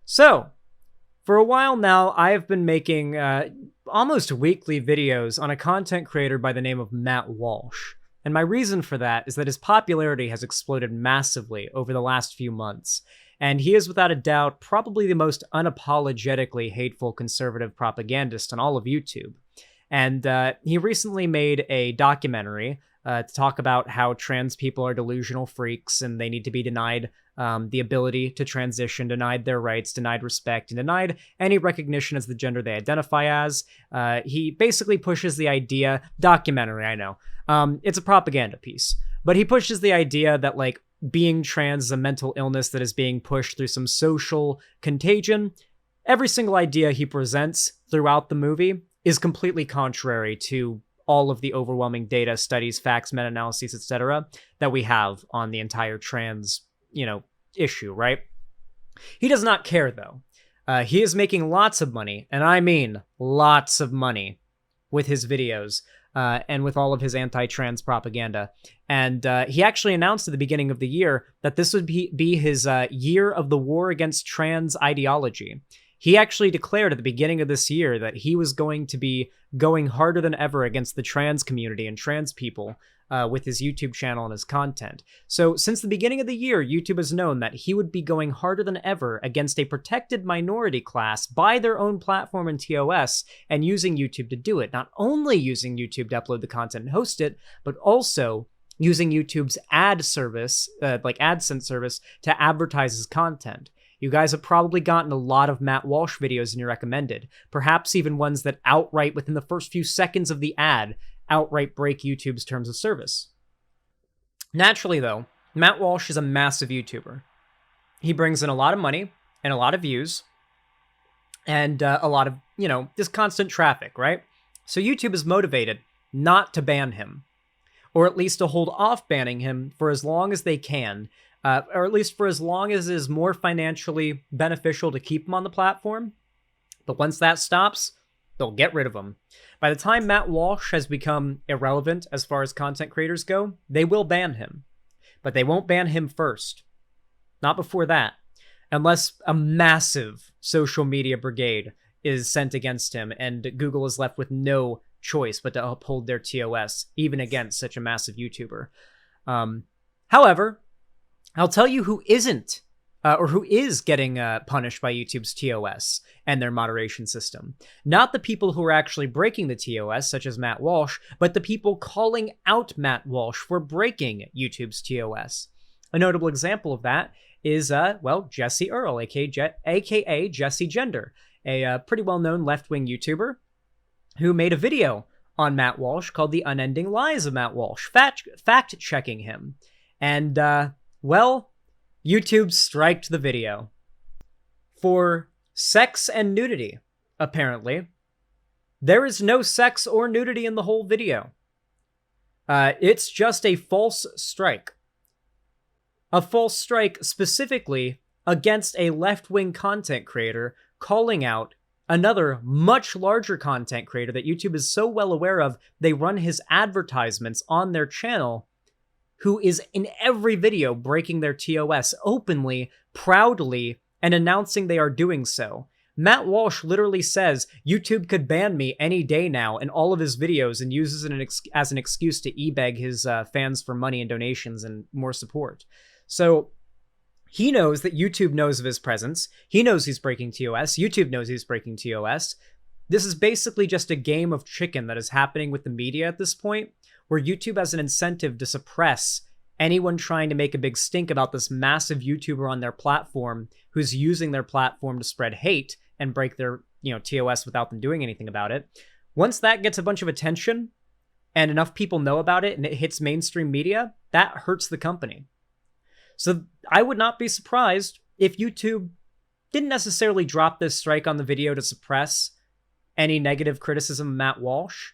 So, for a while now, I have been making almost weekly videos on a content creator by the name of Matt Walsh. And my reason for that is that his popularity has exploded massively over the last few months. And he is without a doubt probably the most unapologetically hateful conservative propagandist on all of YouTube. And he recently made a documentary to talk about how trans people are delusional freaks and they need to be denied the ability to transition, denied their rights, denied respect, and denied any recognition as the gender they identify as. He basically pushes the idea, documentary, I know. It's a propaganda piece, but he pushes the idea that like being trans is a mental illness that is being pushed through some social contagion. Every single idea he presents throughout the movie is completely contrary to all of the overwhelming data, studies, facts, meta-analyses, etc. that we have on the entire trans, issue, right? He does not care, though. He is making lots of money, and I mean lots of money, with his videos and with all of his anti-trans propaganda. And he actually announced at the beginning of the year that this would be his year of the war against trans ideology. He actually declared at the beginning of this year that he was going to be going harder than ever against the trans community and trans people with his YouTube channel and his content. So since the beginning of the year, YouTube has known that he would be going harder than ever against a protected minority class by their own platform and TOS and using YouTube to do it. Not only using YouTube to upload the content and host it, but also using YouTube's ad service, like AdSense service, to advertise his content. You guys have probably gotten a lot of Matt Walsh videos in your recommended, perhaps even ones that outright, within the first few seconds of the ad, outright break YouTube's terms of service. Naturally, though, Matt Walsh is a massive YouTuber. He brings in a lot of money and a lot of views and a lot of, just constant traffic, right? So YouTube is motivated not to ban him, or at least to hold off banning him for as long as they can, or at least for as long as it is more financially beneficial to keep him on the platform. But once that stops, they'll get rid of him. By the time Matt Walsh has become irrelevant as far as content creators go, they will ban him. But they won't ban him first. Not before that. Unless a massive social media brigade is sent against him and Google is left with no choice but to uphold their TOS, even against such a massive YouTuber. However, I'll tell you who isn't, or who is getting punished by YouTube's TOS and their moderation system. Not the people who are actually breaking the TOS, such as Matt Walsh, but the people calling out Matt Walsh for breaking YouTube's TOS. A notable example of that is, Jesse Earl, aka Jesse Gender, a pretty well-known left-wing YouTuber who made a video on Matt Walsh called The Unending Lies of Matt Walsh, fact-checking him. And, YouTube striked the video for sex and nudity, apparently. There is no sex or nudity in the whole video. It's just a false strike. A false strike specifically against a left-wing content creator calling out another much larger content creator that YouTube is so well aware of, they run his advertisements on their channel, who is in every video breaking their TOS openly, proudly, and announcing they are doing so. Matt Walsh literally says, YouTube could ban me any day now in all of his videos, and uses it as an excuse to e-beg his fans for money and donations and more support. So he knows that YouTube knows of his presence. He knows he's breaking TOS. YouTube knows he's breaking TOS. This is basically just a game of chicken that is happening with the media at this point, where YouTube has an incentive to suppress anyone trying to make a big stink about this massive YouTuber on their platform who's using their platform to spread hate and break their, TOS without them doing anything about it. Once that gets a bunch of attention and enough people know about it and it hits mainstream media, that hurts the company. So I would not be surprised if YouTube didn't necessarily drop this strike on the video to suppress any negative criticism of Matt Walsh,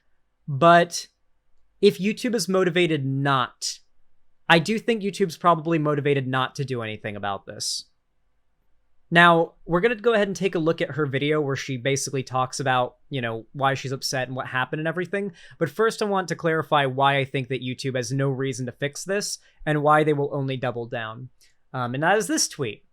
but if YouTube is motivated not, I do think YouTube's probably motivated not to do anything about this. Now, we're going to go ahead and take a look at her video where she basically talks about, why she's upset and what happened and everything. But first, I want to clarify why I think that YouTube has no reason to fix this and why they will only double down. And that is this tweet,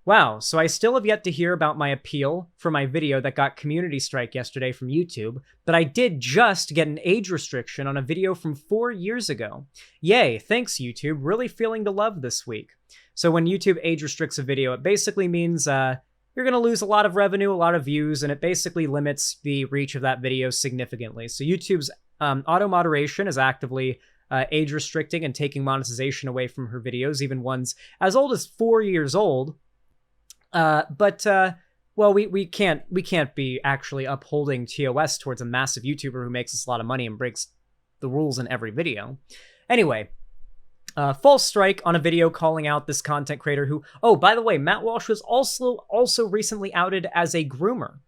Wow, so I still have yet to hear about my appeal for my video that got community strike yesterday from YouTube, but I did just get an age restriction on a video from 4 years ago. Yay, thanks YouTube, really feeling the love this week. So when YouTube age restricts a video, it basically means you're going to lose a lot of revenue, a lot of views, and it basically limits the reach of that video significantly. So YouTube's auto-moderation is actively age restricting and taking monetization away from her videos, even ones as old as 4 years old. Well, we can't be actually upholding TOS towards a massive YouTuber who makes us a lot of money and breaks the rules in every video. Anyway, false strike on a video calling out this content creator who, oh, by the way, Matt Walsh was also recently outed as a groomer.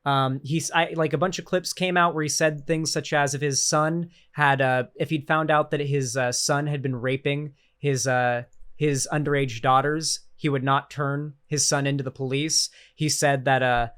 Like a bunch of clips came out where he said things such as if his son had, if he'd found out that his son had been raping his underage daughters, he would not turn his son into the police. He said that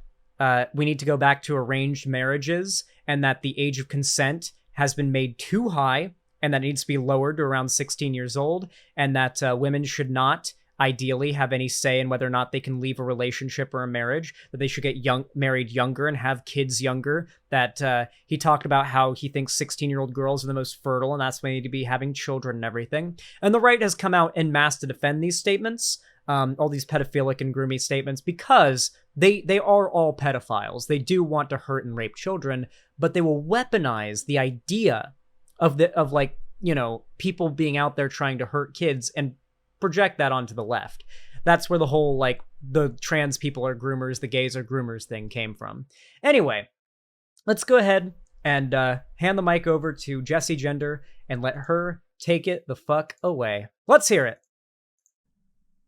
we need to go back to arranged marriages and that the age of consent has been made too high and that it needs to be lowered to around 16 years old, and that women should not ideally have any say in whether or not they can leave a relationship or a marriage, that they should get married younger and have kids younger, that he talked about how he thinks 16-year-old girls are the most fertile and that's why they need to be having children and everything. And the right has come out en masse to defend these statements, all these pedophilic and groomy statements, because they are all pedophiles. They do want to hurt and rape children, but they will weaponize the idea of like, you know, people being out there trying to hurt kids and project that onto the left. That's where the whole, like, the trans people are groomers, the gays are groomers thing came from. Anyway, let's go ahead and hand the mic over to Jessie Gender and let her take it the fuck away. Let's hear it.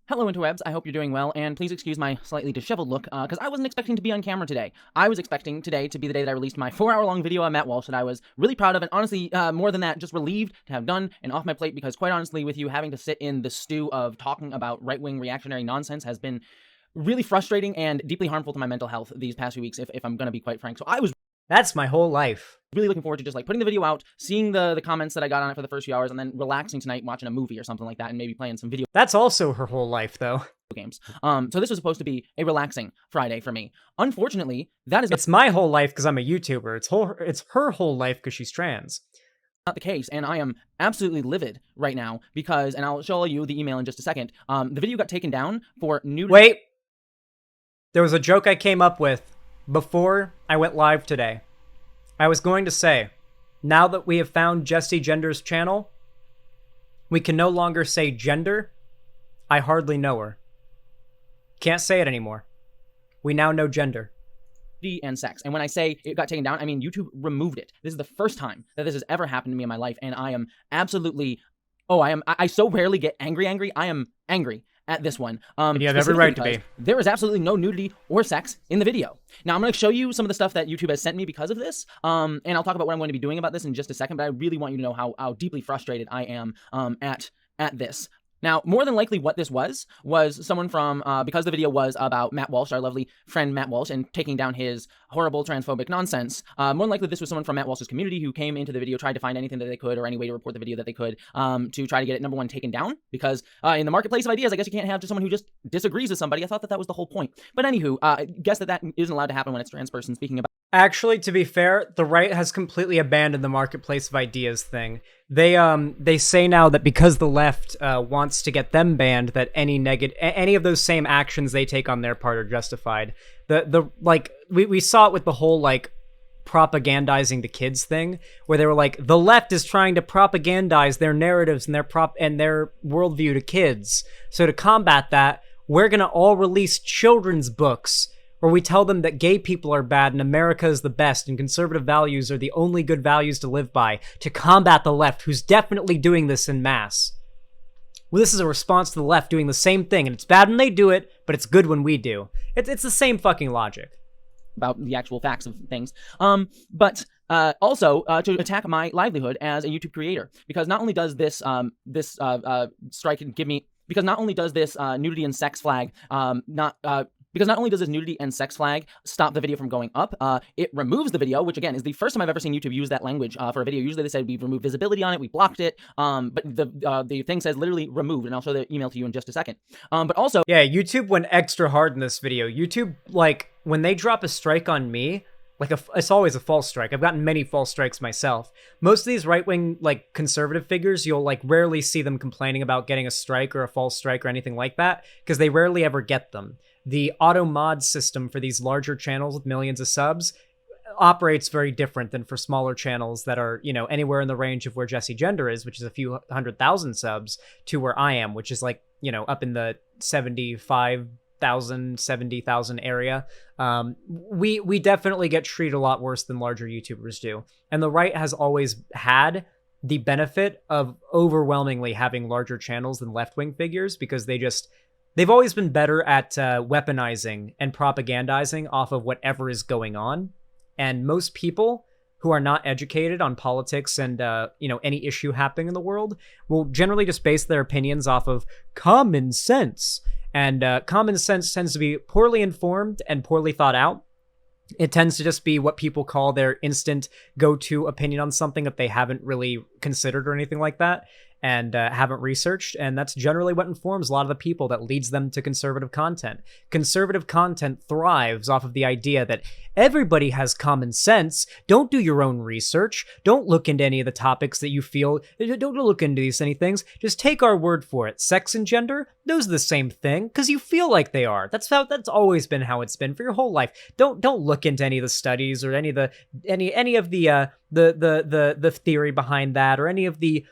Hello interwebs, I hope you're doing well, and please excuse my slightly disheveled look, because I wasn't expecting to be on camera today. I was expecting today to be the day that I released my 4-hour-long video on Matt Walsh that I was really proud of, and honestly, more than that, just relieved to have done and off my plate, because quite honestly, with you having to sit in the stew of talking about right-wing reactionary nonsense has been really frustrating and deeply harmful to my mental health these past few weeks, if I'm gonna be quite frank. So I was That's my whole life. really looking forward to just like putting the video out, seeing the comments that I got on it for the first few hours, and then relaxing tonight watching a movie or something like that, and maybe playing some video That's also her whole life, though. games. So this was supposed to be a relaxing Friday for me. Unfortunately, that is It's my whole life because I'm a YouTuber. It's her whole life because she's trans. not the case, and I am absolutely livid right now because, and I'll show you the email in just a second, the video got taken down for nudity. Wait. There was a joke I came up with before I went live today. I was going to say, now that we have found Jessie Gender's channel, we can no longer say gender. I hardly know her. Can't say it anymore. We now know gender. And sex. And when I say it got taken down, I mean YouTube removed it. This is the first time that this has ever happened to me in my life, and I am absolutely, I so rarely get angry. I am angry at this one. And you have every right to be. There is absolutely no nudity or sex in the video. Now I'm going to show you some of the stuff that YouTube has sent me because of this, and I'll talk about what I'm going to be doing about this in just a second, but I really want you to know how deeply frustrated I am at this. Now, more than likely what this was someone from, because the video was about Matt Walsh, our lovely friend Matt Walsh, and taking down his horrible transphobic nonsense, more than likely this was someone from Matt Walsh's community who came into the video, tried to find anything that they could or any way to report the video that they could to try to get it, number one, taken down, because in the marketplace of ideas, I guess you can't have just someone who just disagrees with somebody. I thought that was the whole point. But anywho, I guess that isn't allowed to happen when it's a trans person speaking about. Actually, to be fair, the right has completely abandoned the marketplace of ideas thing. They say now that because the left wants to get them banned, that any of those same actions they take on their part are justified. We saw it with the whole like propagandizing the kids thing, where they were like, the left is trying to propagandize their narratives and their worldview to kids. So to combat that, we're gonna all release children's books where we tell them that gay people are bad and America is the best and conservative values are the only good values to live by, to combat the left, who's definitely doing this en masse. Well, this is a response to the left doing the same thing, and it's bad when they do it, but it's good when we do. It's the same fucking logic. About the actual facts of things. But also to attack my livelihood as a YouTube creator, because not only does this strike give me, because not only does this nudity and sex flag not Because not only does this nudity and sex flag stop the video from going up, it removes the video, which again is the first time I've ever seen YouTube use that language for a video. Usually they said we've removed visibility on it, we blocked it, but the thing says literally removed, and I'll show the email to you in just a second. But also, yeah, YouTube went extra hard in this video. YouTube, like, when they drop a strike on me, like, it's always a false strike. I've gotten many false strikes myself. Most of these right-wing, like, conservative figures, you'll, like, rarely see them complaining about getting a strike or a false strike or anything like that, because they rarely ever get them. The auto mod system for these larger channels with millions of subs operates very different than for smaller channels that are, you know, anywhere in the range of where Jesse Gender is, which is a few 100,000 subs, to where I am, which is, like, you know, up in the 75,000, 70,000 area. We definitely get treated a lot worse than larger YouTubers do. And the right has always had the benefit of overwhelmingly having larger channels than left-wing figures, because they've always been better at weaponizing and propagandizing off of whatever is going on. And most people who are not educated on politics and, you know, any issue happening in the world will generally just base their opinions off of common sense. And common sense tends to be poorly informed and poorly thought out. It tends to just be what people call their instant go-to opinion on something that they haven't really considered or anything like that, and haven't researched, and that's generally what informs a lot of the people that leads them to conservative content. Conservative content thrives off of the idea that everybody has common sense. Don't do your own research. Don't look into any of the topics that you feel. Don't look into any things. Just take our word for it. Sex and gender, those are the same thing, because you feel like they are. That's always been how it's been for your whole life. Don't look into any of the studies or any of the theory behind that, or any of the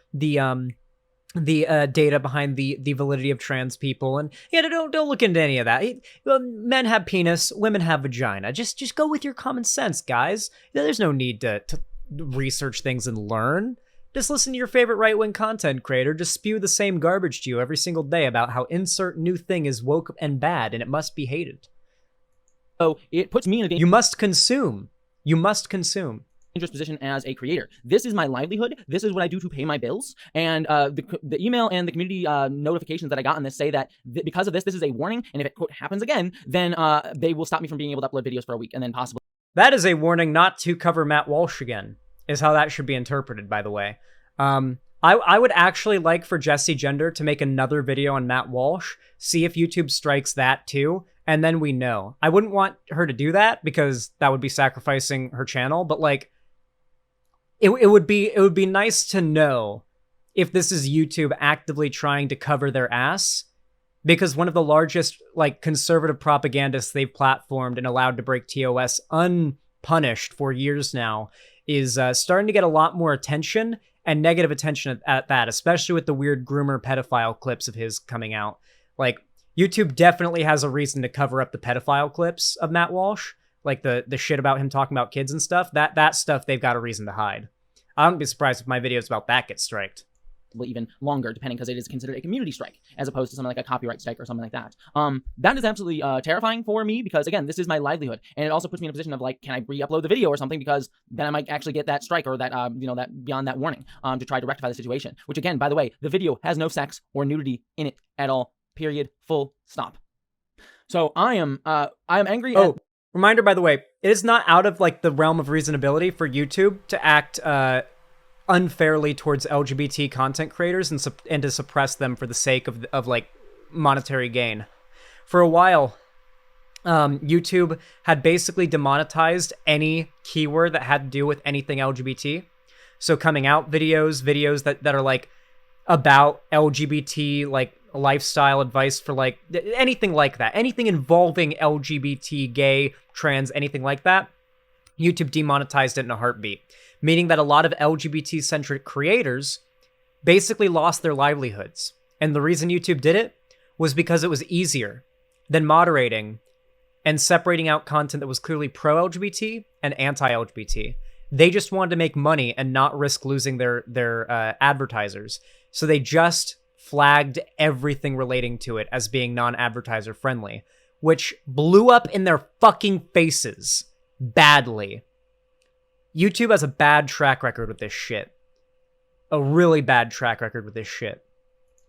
data behind the validity of trans people. And yeah, don't look into any of that. Men have penis, women have vagina. Just go with your common sense, guys. There's no need to research things and learn. Just listen to your favorite right-wing content creator just spew the same garbage to you every single day about how insert new thing is woke and bad and it must be hated. So it puts me in a You must consume. You must consume. dangerous position as a creator. This is my livelihood. This is what I do to pay my bills. And the email and the community notifications that I got on this say that because of this, this is a warning. And if it, quote, happens again, then they will stop me from being able to upload videos for a week, and then possibly. That is a warning not to cover Matt Walsh again, is how that should be interpreted, by the way. I would actually like for Jesse Gender to make another video on Matt Walsh, see if YouTube strikes that too, and then we know. I wouldn't want her to do that because that would be sacrificing her channel, but like, it would be nice to know if this is YouTube actively trying to cover their ass, because one of the largest like conservative propagandists they've platformed and allowed to break TOS unpunished for years now is starting to get a lot more attention and negative attention at that, especially with the weird groomer pedophile clips of his coming out. Like, YouTube definitely has a reason to cover up the pedophile clips of Matt Walsh, like the shit about him talking about kids and stuff. That stuff they've got a reason to hide. I wouldn't be surprised if my videos about that get striked. Even longer, depending, because it is considered a community strike as opposed to something like a copyright strike or something like that. That is absolutely terrifying for me, because again, this is my livelihood, and it also puts me in a position of like, can I re-upload the video or something, because then I might actually get that strike or that that beyond that warning to try to rectify the situation. Which again, by the way, the video has no sex or nudity in it at all. Period. Full stop. So I am angry. Oh, reminder, by the way, it is not out of like the realm of reasonability for YouTube to act unfairly towards LGBT content creators and to suppress them for the sake of like monetary gain. For a while, YouTube had basically demonetized any keyword that had to do with anything LGBT. So coming out videos that are like about LGBT, like lifestyle advice for like anything like that, anything involving LGBT, gay, trans, anything like that, YouTube demonetized it in a heartbeat, meaning that a lot of LGBT-centric creators basically lost their livelihoods. And the reason YouTube did it was because it was easier than moderating and separating out content that was clearly pro-LGBT and anti-LGBT. They just wanted to make money and not risk losing their advertisers. So they just flagged everything relating to it as being non-advertiser friendly, which blew up in their fucking faces badly. YouTube has a bad track record with this shit. A really bad track record with this shit.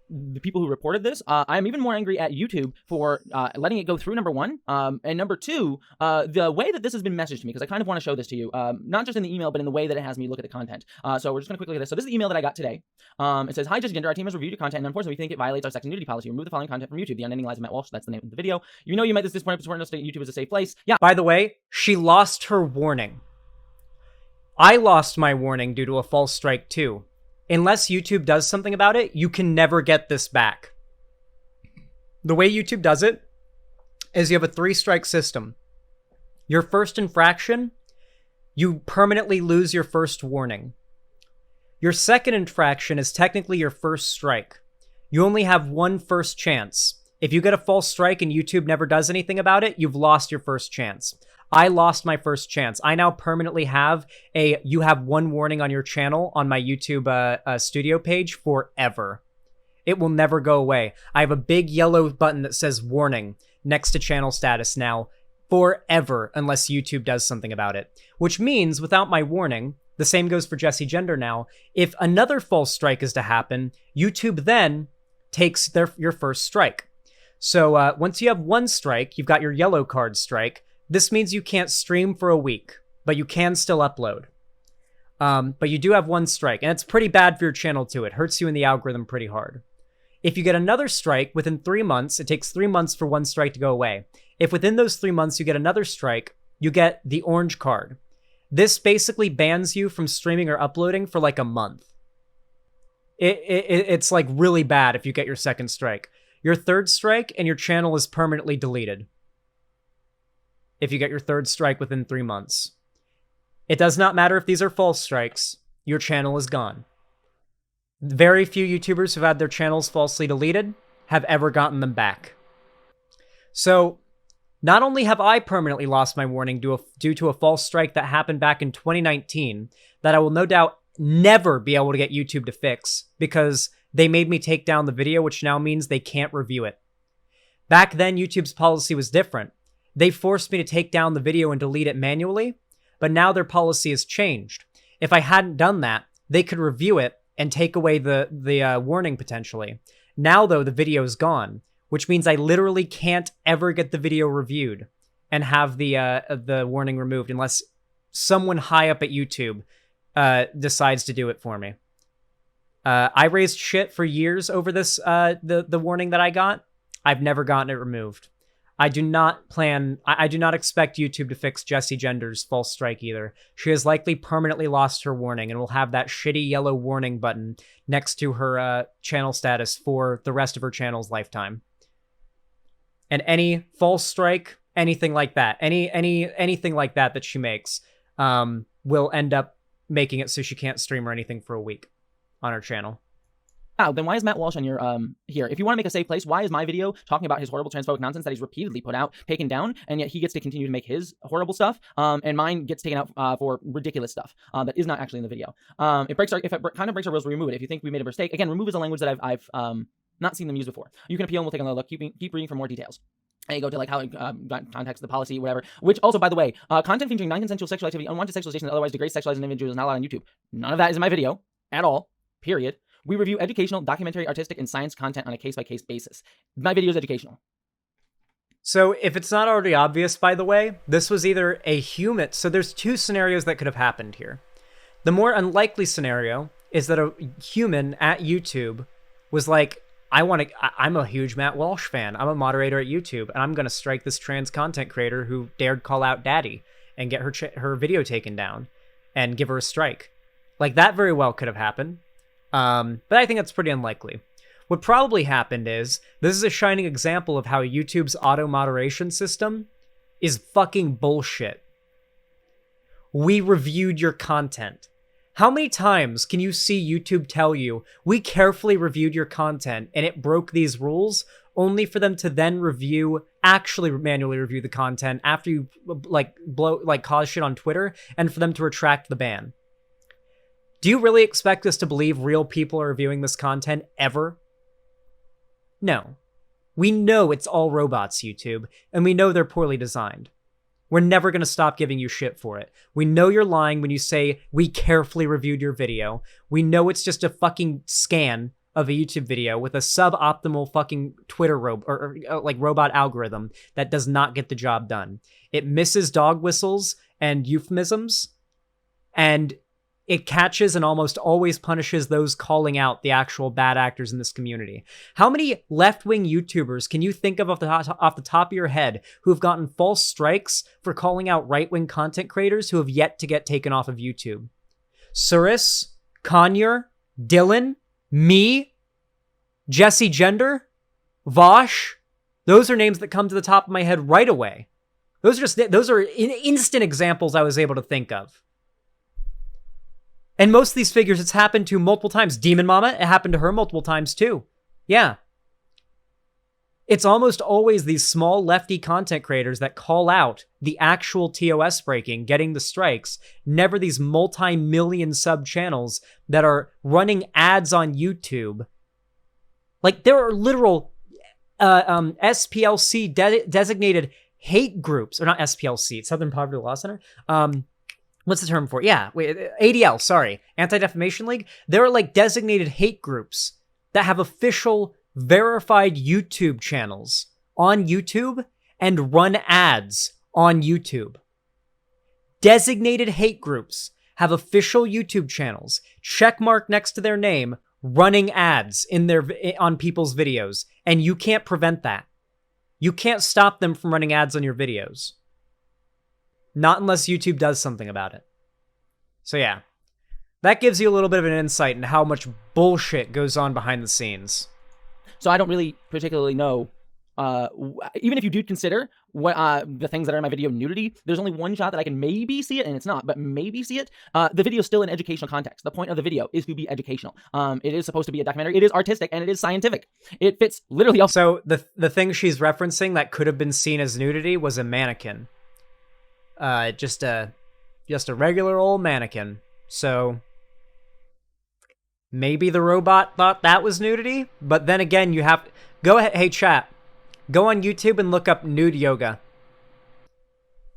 the people who reported this. I'm even more angry at YouTube for letting it go through, number one. And number two, the way that this has been messaged to me, because I kind of want to show this to you, not just in the email, but in the way that it has me look at the content. So we're just going to quickly look at this. So this is the email that I got today. It says, "Hi, Judge Gender, our team has reviewed your content, and unfortunately, we think it violates our sex and nudity policy. Remove the following content from YouTube. The Unending Lies of Matt Walsh." That's the name of the video. You know you might this point us that YouTube is a safe place. Yeah. By the way, she lost her warning. I lost my warning due to a false strike too. Unless YouTube does something about it, you can never get this back. The way YouTube does it is you have a 3-strike system. Your first infraction, you permanently lose your first warning. Your second infraction is technically your first strike. You only have one first chance. If you get a false strike and YouTube never does anything about it, you've lost your first chance. I lost my first chance. I now permanently have you have one warning on your channel on my YouTube studio page forever. It will never go away. I have a big yellow button that says warning next to channel status now forever unless YouTube does something about it. Which means without my warning, the same goes for Jesse Gender now, if another false strike is to happen, YouTube then takes your first strike. So once you have one strike, you've got your yellow card strike. This means you can't stream for a week, but you can still upload. But you do have one strike, and it's pretty bad for your channel too. It hurts you in the algorithm pretty hard. If you get another strike within 3 months, it takes 3 months for one strike to go away. If within those 3 months you get another strike, you get the orange card. This basically bans you from streaming or uploading for like a month. It's like really bad if you get your second strike. Your third strike and your channel is permanently deleted. If you get your third strike within 3 months. It does not matter if these are false strikes, your channel is gone. Very few YouTubers who've had their channels falsely deleted have ever gotten them back. So, not only have I permanently lost my warning due to a false strike that happened back in 2019, that I will no doubt never be able to get YouTube to fix, because they made me take down the video, which now means they can't review it. Back then, YouTube's policy was different. They forced me to take down the video and delete it manually, but now their policy has changed. If I hadn't done that, they could review it and take away the warning potentially. Now, though, the video is gone, which means I literally can't ever get the video reviewed and have the warning removed unless someone high up at YouTube decides to do it for me. I raised shit for years over this the warning that I got. I've never gotten it removed. I do not expect YouTube to fix Jesse Gender's false strike either. She has likely permanently lost her warning and will have that shitty yellow warning button next to her channel status for the rest of her channel's lifetime. And any false strike, anything like that, anything like that she makes, will end up making it so she can't stream or anything for a week on her channel. Wow, then why is Matt Walsh on your here? If you want to make a safe place, why is my video talking about his horrible transphobic nonsense that he's repeatedly put out taken down, and yet he gets to continue to make his horrible stuff, and mine gets taken out for ridiculous stuff that is not actually in the video? If it kind of breaks our rules, we remove it. If you think we made a mistake, again, remove is a language that I've not seen them use before. You can appeal, and we'll take another look. Keep reading for more details. And you go to like how it context the policy, whatever. Which also, by the way, content featuring non-consensual sexual activity, unwanted sexualization, that otherwise degrades sexualized individuals is not allowed on YouTube. None of that is in my video at all. Period. We review educational, documentary, artistic, and science content on a case-by-case basis. My video is educational. So if it's not already obvious, by the way, this was either a human... So there's two scenarios that could have happened here. The more unlikely scenario is that a human at YouTube was like, I'm a huge Matt Walsh fan. I'm a moderator at YouTube, and I'm going to strike this trans content creator who dared call out daddy and get her video taken down and give her a strike. Like, that very well could have happened. But I think that's pretty unlikely. What probably happened is, this is a shining example of how YouTube's auto-moderation system is fucking bullshit. We reviewed your content. How many times can you see YouTube tell you, we carefully reviewed your content and it broke these rules, only for them to then actually manually review the content after you cause shit on Twitter, and for them to retract the ban? Do you really expect us to believe real people are reviewing this content ever? No. We know it's all robots, YouTube, and we know they're poorly designed. We're never going to stop giving you shit for it. We know you're lying when you say we carefully reviewed your video. We know it's just a fucking scan of a YouTube video with a suboptimal fucking Twitter like robot algorithm that does not get the job done. It misses dog whistles and euphemisms, and it catches and almost always punishes those calling out the actual bad actors in this community. How many left-wing YouTubers can you think of off the top of your head who have gotten false strikes for calling out right-wing content creators who have yet to get taken off of YouTube? Suris, Conyer, Dylan, me, Jesse Gender, Vosh. Those are names that come to the top of my head right away. Those are instant examples I was able to think of. And most of these figures, it's happened to multiple times. Demon Mama, it happened to her multiple times too. Yeah. It's almost always these small lefty content creators that call out the actual TOS breaking, getting the strikes, never these multi-million sub channels that are running ads on YouTube. Like, there are literal SPLC designated hate groups, or not SPLC, Southern Poverty Law Center. What's the term for it? Yeah, wait, ADL, sorry. Anti-Defamation League. There are like designated hate groups that have official verified YouTube channels on YouTube and run ads on YouTube. Designated hate groups have official YouTube channels, checkmark next to their name, running ads on people's videos, and you can't prevent that. You can't stop them from running ads on your videos. Not unless YouTube does something about it. So yeah, that gives you a little bit of an insight into how much bullshit goes on behind the scenes. So I don't really particularly know, even if you do consider what the things that are in my video nudity, there's only one shot that I can maybe see it, and it's not, but maybe see it. The video is still in educational context. The point of the video is to be educational. It is supposed to be a documentary. It is artistic, and it is scientific. It fits literally off. So the thing she's referencing that could have been seen as nudity was a mannequin. Just a regular old mannequin. So maybe the robot thought that was nudity, but then again, you have go ahead. Hey chat, go on YouTube and look up nude yoga.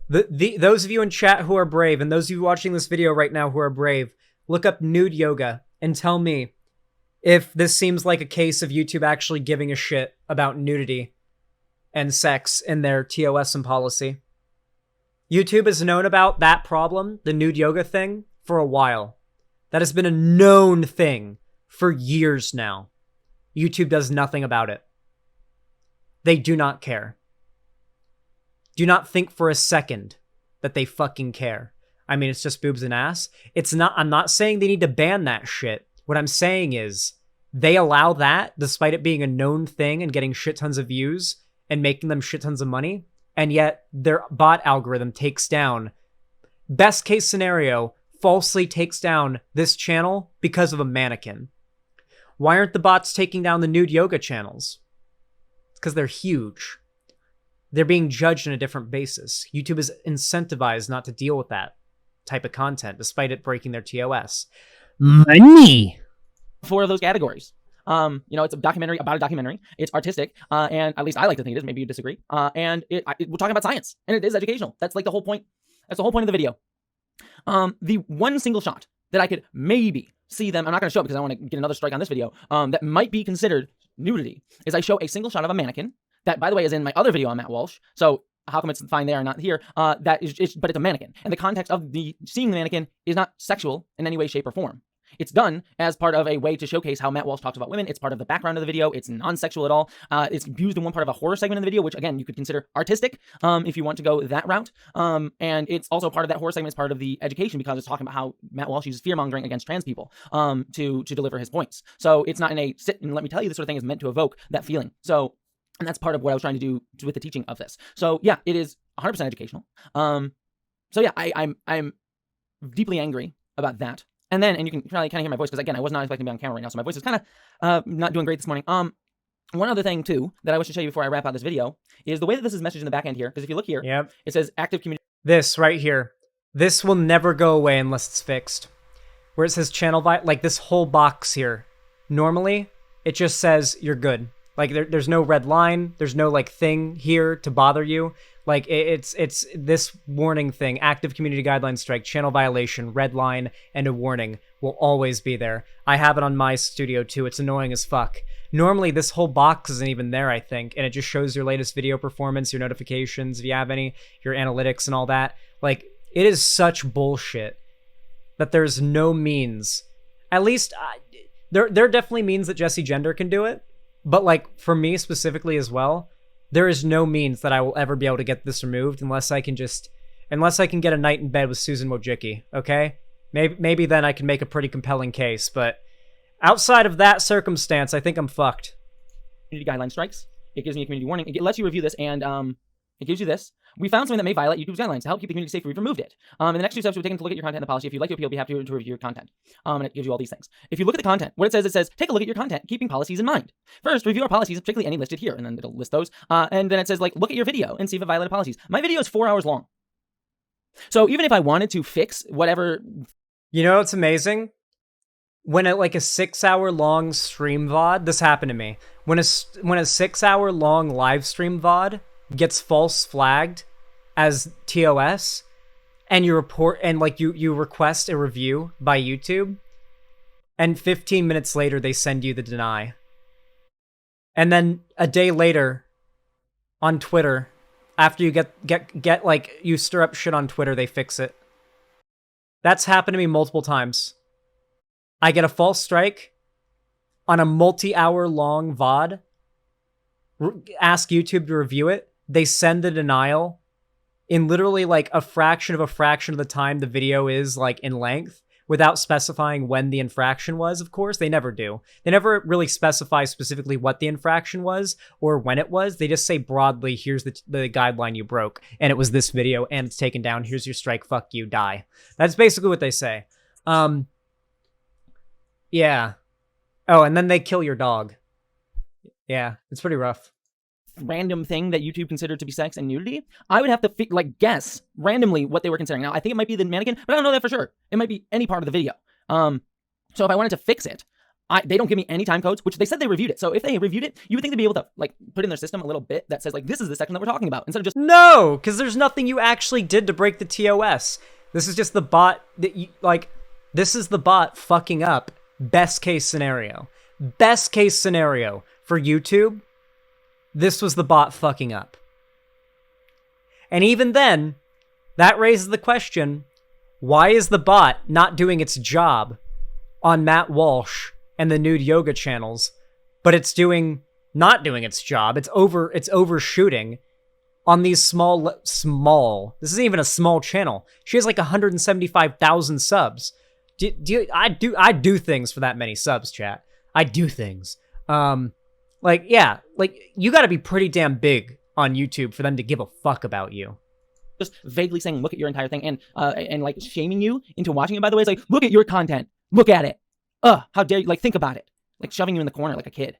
Those of you in chat who are brave, and those of you watching this video right now who are brave, look up nude yoga and tell me if this seems like a case of YouTube actually giving a shit about nudity and sex in their TOS and policy. YouTube has known about that problem, the nude yoga thing, for a while. That has been a known thing for years now. YouTube does nothing about it. They do not care. Do not think for a second that they fucking care. I mean, it's just boobs and ass. I'm not saying they need to ban that shit. What I'm saying is they allow that despite it being a known thing and getting shit tons of views and making them shit tons of money. And yet their bot algorithm takes down, best case scenario, falsely takes down this channel because of a mannequin. Why aren't the bots taking down the nude yoga channels? It's because they're huge. They're being judged on a different basis. YouTube is incentivized not to deal with that type of content, despite it breaking their TOS. Money! 4 of those categories. It's a documentary about a documentary. It's artistic, and at least I like to think it is. Maybe you disagree. And we're talking about science, and it is educational. That's like the whole point. That's the whole point of the video. The one single shot that I could maybe see them, I'm not going to show it because I want to get another strike on this video, that might be considered nudity, is I show a single shot of a mannequin that, by the way, is in my other video on Matt Walsh. So how come it's fine there and not here? But it's a mannequin. And the context of seeing the mannequin is not sexual in any way, shape, or form. It's done as part of a way to showcase how Matt Walsh talks about women. It's part of the background of the video. It's non-sexual at all. It's used in one part of a horror segment of the video, which again, you could consider artistic if you want to go that route. And it's also part of that horror segment. It's part of the education because it's talking about how Matt Walsh uses fear-mongering against trans people to deliver his points. So it's not in a sit and let me tell you this sort of thing is meant to evoke that feeling. So, and that's part of what I was trying to do with the teaching of this. So yeah, it is 100% educational. So yeah, I'm deeply angry about that. And you can probably kind of hear my voice because, again, I was not expecting to be on camera right now, so my voice is kind of not doing great this morning. One other thing, too, that I wish to show you before I wrap out this video is the way that this is messaged in the back end here, because if you look here, yep, it says active community. This right here. This will never go away unless it's fixed. Where it says channel like this whole box here. Normally, it just says you're good. Like, there's no red line. There's no, like, thing here to bother you. Like, it's this warning thing: active community guideline strike, channel violation, red line, and a warning will always be there. I have it on my studio too. It's annoying as fuck. Normally, this whole box isn't even there, I think, and it just shows your latest video performance, your notifications, if you have any, your analytics and all that. Like, it is such bullshit that there's no means. At least, there are definitely means that Jesse Gender can do it, but, like, for me specifically as well, there is no means that I will ever be able to get this removed unless I can get a night in bed with Susan Wojcicki, okay? Maybe then I can make a pretty compelling case, but outside of that circumstance, I think I'm fucked. Community guideline strikes. It gives me a community warning. It lets you review this, and it gives you this. We found something that may violate YouTube's guidelines. To help keep the community safe, we've removed it. In the next 2 steps, we've taken to look at your content and the policy. If you'd like to appeal, be happy to review your content. And it gives you all these things. If you look at the content, what it says, take a look at your content, keeping policies in mind. First, review our policies, particularly any listed here, and then it'll list those. And then it says, like, look at your video and see if it violated policies. My video is 4 hours long. So even if I wanted to fix whatever... You know what's amazing? When a 6-hour long stream VOD, this happened to me. When a 6-hour long live stream VOD gets false flagged as TOS, and you report and you request a review by YouTube, and 15 minutes later they send you the deny. And then a day later on Twitter, after you get like you stir up shit on Twitter, they fix it. That's happened to me multiple times. I get a false strike on a multi-hour long VOD, ask YouTube to review it, they send the denial in literally like a fraction of the time the video is like in length, without specifying when the infraction was. Of course, they never do. They never really specify specifically what the infraction was or when it was. They just say broadly, here's the guideline you broke, and it was this video, and it's taken down. Here's your strike. Fuck you. Die. That's basically what they say. Yeah. Oh, and then they kill your dog. Yeah, it's pretty rough. Random thing that YouTube considered to be sex and nudity, I would have to guess randomly what they were considering. Now, I think it might be the mannequin, but I don't know that for sure. It might be any part of the video. So if I wanted to fix it, they don't give me any time codes, which they said they reviewed it. So if they reviewed it, you would think they'd be able to like put in their system a little bit that says like, this is the section that we're talking about, instead of just... No, because there's nothing you actually did to break the TOS. This is just the bot that you, like, this is the bot fucking up. Best case scenario. Best case scenario for YouTube, this was the bot fucking up. And even then, that raises the question, why is the bot not doing its job on Matt Walsh and the nude yoga channels, but it's not doing its job? It's overshooting on these small, this isn't even a small channel. She has like 175,000 subs. I do things for that many subs, chat. I do things. Like, yeah, like, you gotta be pretty damn big on YouTube for them to give a fuck about you. Just vaguely saying, look at your entire thing, and like shaming you into watching it, by the way. It's like, look at your content. Look at it. How dare you, like, think about it. Like, shoving you in the corner like a kid.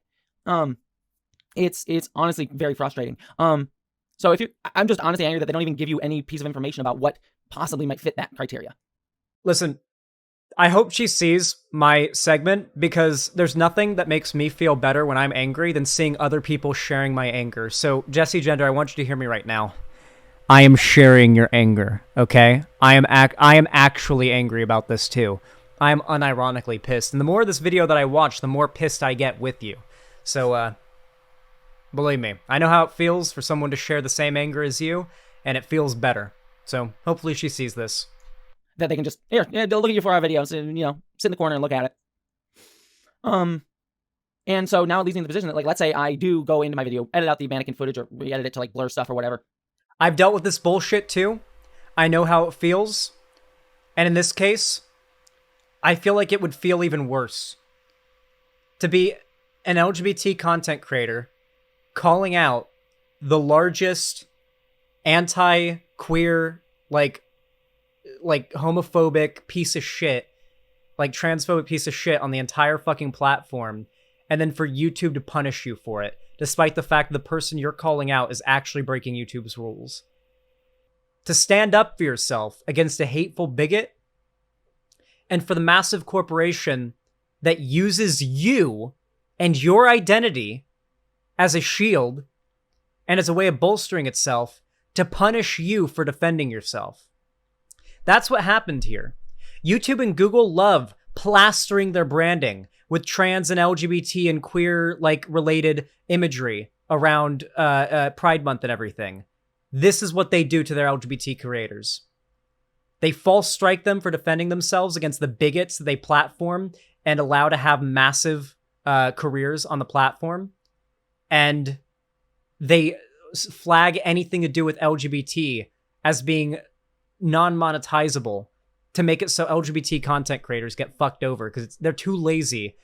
It's honestly very frustrating. So I'm just honestly angry that they don't even give you any piece of information about what possibly might fit that criteria. Listen, I hope she sees my segment, because there's nothing that makes me feel better when I'm angry than seeing other people sharing my anger. So, Jesse Gender, I want you to hear me right now. I am sharing your anger, okay? I am actually angry about this too. I am unironically pissed. And the more of this video that I watch, the more pissed I get with you. So, believe me, I know how it feels for someone to share the same anger as you, and it feels better. So, hopefully she sees this. That they can just, they'll look at your 4-hour videos and, sit in the corner and look at it. And so now it leads me in the position that, like, let's say I do go into my video, edit out the mannequin footage, or re-edit it to, like, blur stuff or whatever. I've dealt with this bullshit too. I know how it feels. And in this case, I feel like it would feel even worse to be an LGBT content creator calling out the largest anti-queer, like homophobic piece of shit, like transphobic piece of shit on the entire fucking platform, and then for YouTube to punish you for it, despite the fact the person you're calling out is actually breaking YouTube's rules. To stand up for yourself against a hateful bigot, and for the massive corporation that uses you and your identity as a shield and as a way of bolstering itself to punish you for defending yourself. That's what happened here. YouTube and Google love plastering their branding with trans and LGBT and queer like related imagery around Pride Month and everything. This is what they do to their LGBT creators. They false strike them for defending themselves against the bigots that they platform and allow to have massive careers on the platform. And they flag anything to do with LGBT as being non-monetizable to make it so LGBT content creators get fucked over because they're too lazy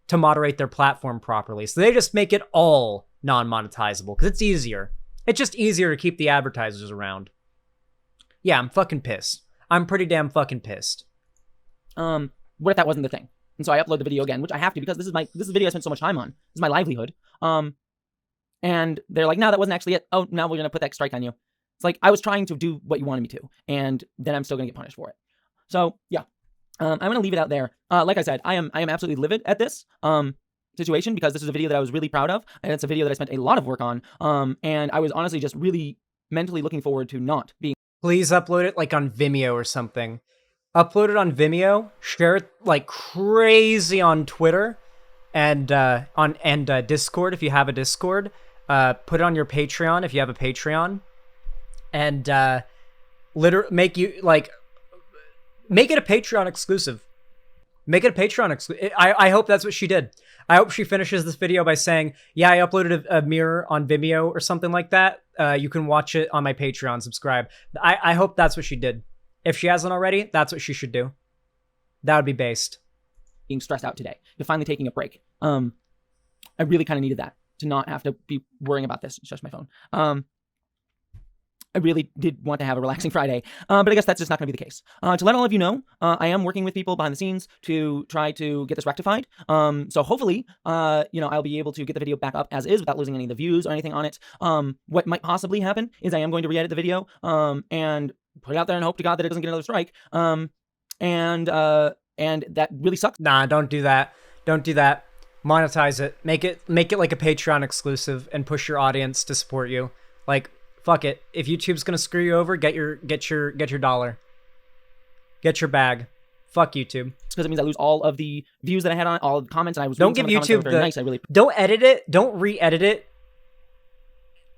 to moderate their platform properly. So they just make it all non-monetizable because it's easier. It's just easier to keep the advertisers around. Yeah, I'm fucking pissed. I'm pretty damn fucking pissed. What if that wasn't the thing? And so I upload the video again, which I have to because this is the video I spent so much time on. This is my livelihood. And they're like, no, that wasn't actually it. Oh, now we're gonna put that strike on you. It's like I was trying to do what you wanted me to, and then I'm still gonna get punished for it. So yeah, I'm gonna leave it out there. Like I said, I am absolutely livid at this situation because this is a video that I was really proud of, and it's a video that I spent a lot of work on. And I was honestly just really mentally looking forward to not being. Please upload it like on Vimeo or something. Upload it on Vimeo. Share it like crazy on Twitter, and Discord if you have a Discord. Put it on your Patreon if you have a Patreon, and make it a Patreon exclusive. Make it a Patreon exclusive. I hope that's what she did. I hope she finishes this video by saying, yeah, I uploaded a mirror on Vimeo or something like that. You can watch it on my Patreon, subscribe. I hope that's what she did. If she hasn't already, that's what she should do. That would be based. Being stressed out today. To finally taking a break. I really kind of needed that. To not have to be worrying about this. It's just my phone. I really did want to have a relaxing Friday, but I guess that's just not going to be the case. To let all of you know, I am working with people behind the scenes to try to get this rectified. So hopefully, I'll be able to get the video back up as is without losing any of the views or anything on it. What might possibly happen is I am going to re-edit the video and put it out there and hope to God that it doesn't get another strike. And that really sucks. Nah, don't do that. Don't do that. Monetize it. Make it like a Patreon exclusive and push your audience to support you. Like, fuck it. If YouTube's gonna screw you over, get your dollar. Get your bag. Fuck YouTube. Because it means I lose all of the views that I had on it, all the comments, and I was don't give YouTube very nice. Don't edit it. Don't re-edit it.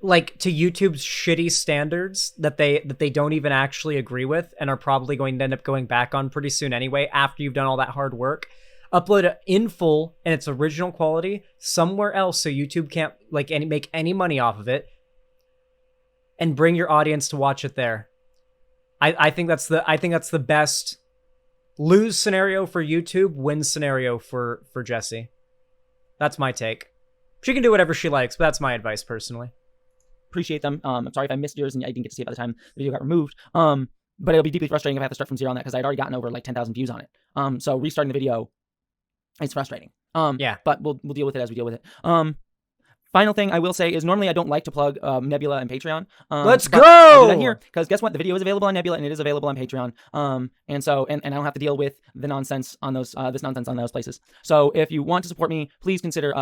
Like to YouTube's shitty standards that they don't even actually agree with and are probably going to end up going back on pretty soon anyway after you've done all that hard work. Upload it in full and its original quality somewhere else so YouTube can't make any money off of it, and bring your audience to watch it there. I think that's the best lose scenario for YouTube, win scenario for Jessie. That's my take. She can do whatever she likes, but that's my advice personally. Appreciate them. I'm sorry if I missed yours and I didn't get to see it by the time the video got removed. But it'll be deeply frustrating if I have to start from zero on that because I'd already gotten over like 10,000 views on it. So restarting the video, it's frustrating. Yeah. But we'll deal with it as we deal with it. Final thing I will say is normally I don't like to plug Nebula and Patreon. Let's go! I'll do that here because guess what? The video is available on Nebula and it is available on Patreon. And I don't have to deal with the nonsense on those this nonsense on those places. So if you want to support me, please consider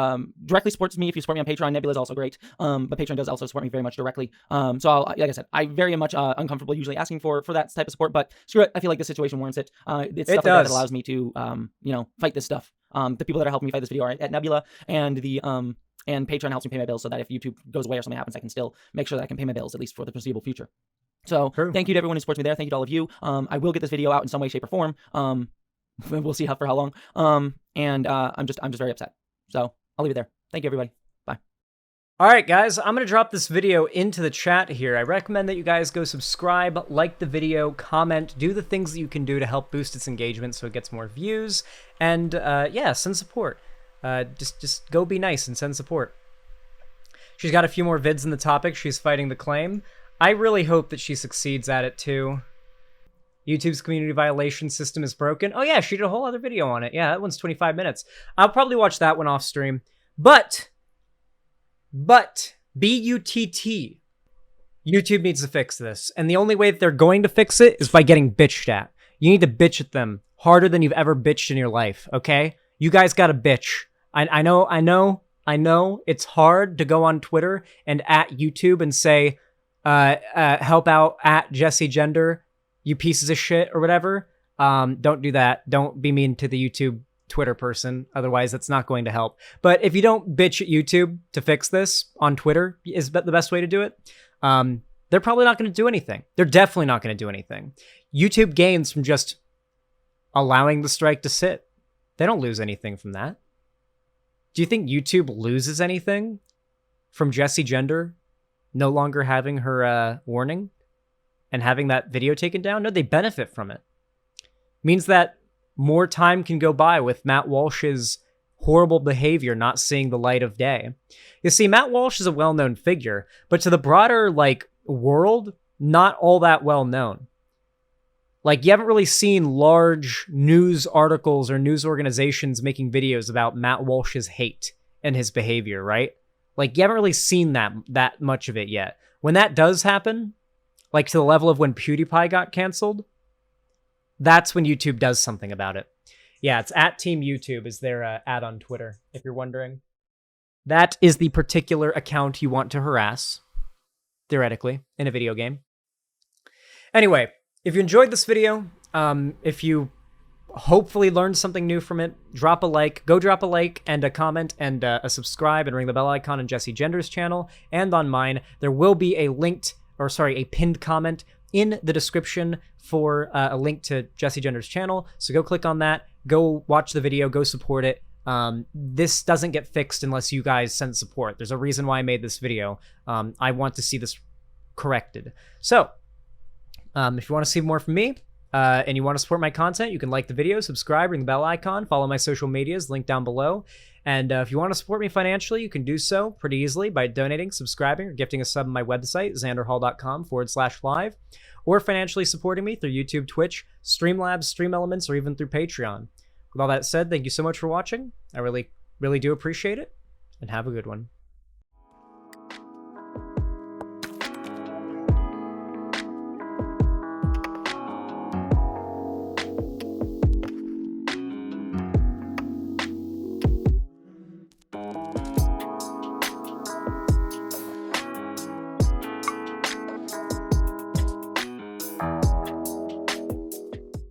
directly supports me. If you support me on Patreon, Nebula is also great. But Patreon does also support me very much directly. So like I said, I very much uncomfortable usually asking for that type of support. But screw it, I feel like this situation warrants it. It's stuff like that allows me to fight this stuff. The people that are helping me fight this video are at Nebula and the and Patreon helps me pay my bills so that if YouTube goes away or something happens, I can still make sure that I can pay my bills, at least for the foreseeable future. So Thank you to everyone who supports me there. Thank you to all of you. I will get this video out in some way, shape, or form. We'll see for how long. I'm just very upset. So I'll leave it there. Thank you, everybody. Bye. All right, guys, I'm going to drop this video into the chat here. I recommend that you guys go subscribe, like the video, comment, do the things that you can do to help boost its engagement so it gets more views, and yeah, send support. Just go be nice and send support. She's got a few more vids in the topic. She's fighting the claim. I really hope that she succeeds at it too. YouTube's community violation system is broken. Oh yeah, she did a whole other video on it. Yeah, that one's 25 minutes. I'll probably watch that one off stream. But, B-U-T-T. YouTube needs to fix this. And the only way that they're going to fix it is by getting bitched at. You need to bitch at them harder than you've ever bitched in your life, okay? You guys gotta bitch. I know it's hard to go on Twitter and at YouTube and say, help out at Jesse Gender, you pieces of shit or whatever. Don't do that. Don't be mean to the YouTube Twitter person. Otherwise, that's not going to help. But if you don't bitch at YouTube to fix this on Twitter is the best way to do it. They're probably not going to do anything. They're definitely not going to do anything. YouTube gains from just allowing the strike to sit. They don't lose anything from that. Do you think YouTube loses anything from Jessie Gender no longer having her warning and having that video taken down? No, they benefit from it. Means that more time can go by with Matt Walsh's horrible behavior not seeing the light of day. You see, Matt Walsh is a well-known figure, but to the broader, world, not all that well-known. You haven't really seen large news articles or news organizations making videos about Matt Walsh's hate and his behavior, right? You haven't really seen that much of it yet. When that does happen, to the level of when PewDiePie got canceled, that's when YouTube does something about it. Yeah, it's at Team YouTube is their ad on Twitter, if you're wondering. That is the particular account you want to harass, theoretically, in a video game. Anyway, if you enjoyed this video, if you hopefully learned something new from it, drop a like. Go drop a like and a comment and a subscribe and ring the bell icon on Jessie Gender's channel and on mine. There will be a pinned comment in the description for a link to Jessie Gender's channel. So go click on that. Go watch the video. Go support it. This doesn't get fixed unless you guys send support. There's a reason why I made this video. I want to see this corrected. So, if you want to see more from me, and you want to support my content, you can like the video, subscribe, ring the bell icon, follow my social medias, link down below. And if you want to support me financially, you can do so pretty easily by donating, subscribing, or gifting a sub on my website, xanderhall.com/live, or financially supporting me through YouTube, Twitch, Streamlabs, Stream Elements, or even through Patreon. With all that said, thank you so much for watching. I really, really do appreciate it, and have a good one.